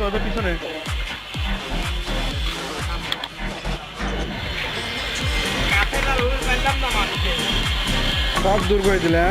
ওদের পিছনে সব দূর করে দিলে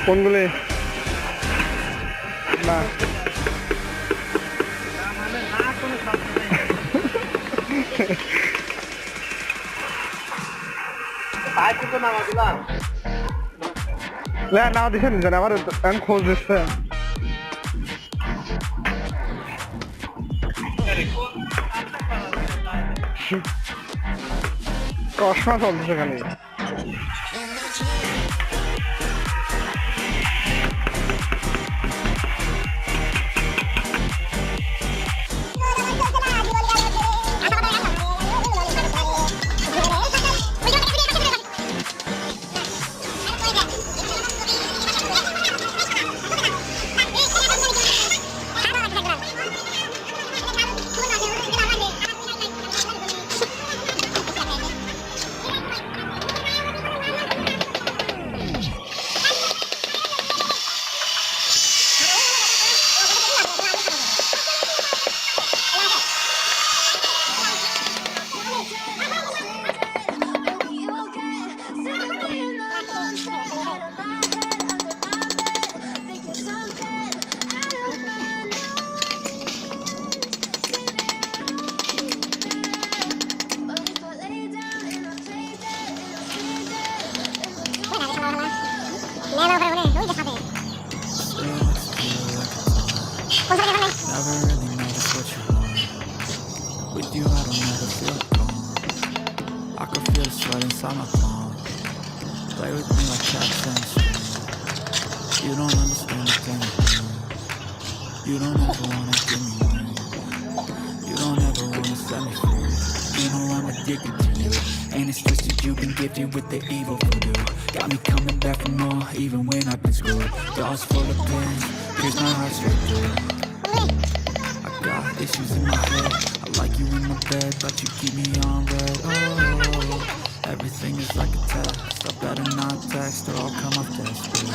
কোনগুলি না না দিচ্ছেন আমার খোঁজ দিচ্ছে চশমা চলতেছে খালি With you, I don't ever feel calm. I can feel the sweat inside my palm. Play with me like cats and string. You don't understand the thing I'm doing. You don't ever wanna give me wings. You don't ever wanna set me free. You know I'm addicted to you, and it's twisted. You've been gifted with the evil voodoo. Got me coming back for more, even when I've been screwed. Dolls full of pins, pierce my heart straight through. I got issues in my head. I like you in my bed, but you keep me on red. Oh, everything is like a test. I better not text or I'll come off desperate.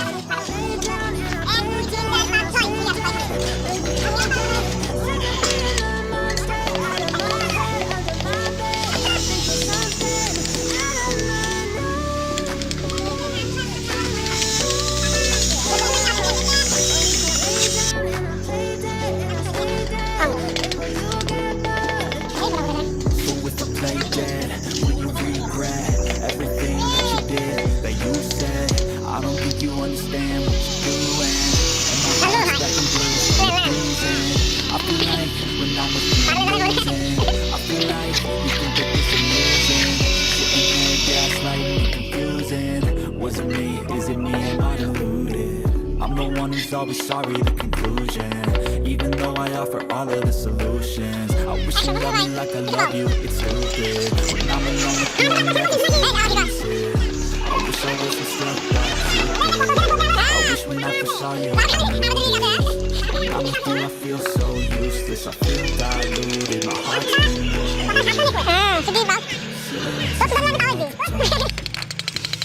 Who's always sorry, the conclusion. Even though I offer all of the solutions, I wish you loved me like I love you, it's stupid. When I'm alone with you, I never feel lucid. I wish I wasn't struck by Cupid. I wish when I first saw you, I knew this. When I'm with you, I feel so useless. I feel diluted, my heart's been wounded.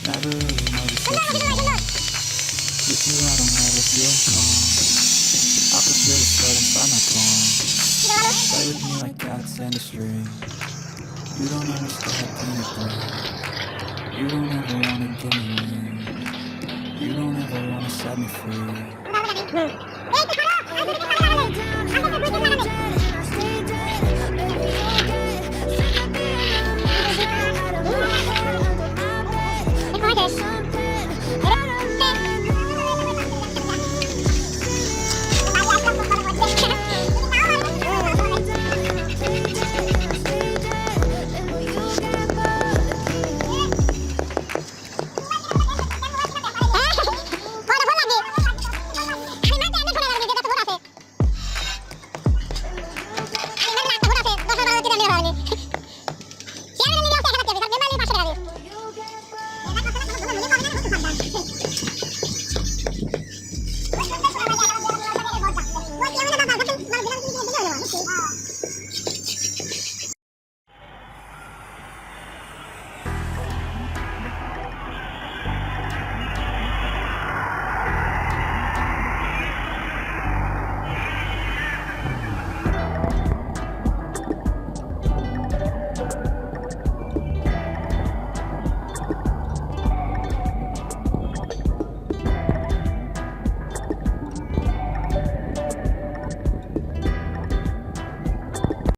Never really noticed what you want. With you, I don't ever feel calm. I can feel the sweat inside my palm. Play with me like cats and a string. You don't understand the pain of pain. You don't ever wanna give me in. You don't ever wanna set me free.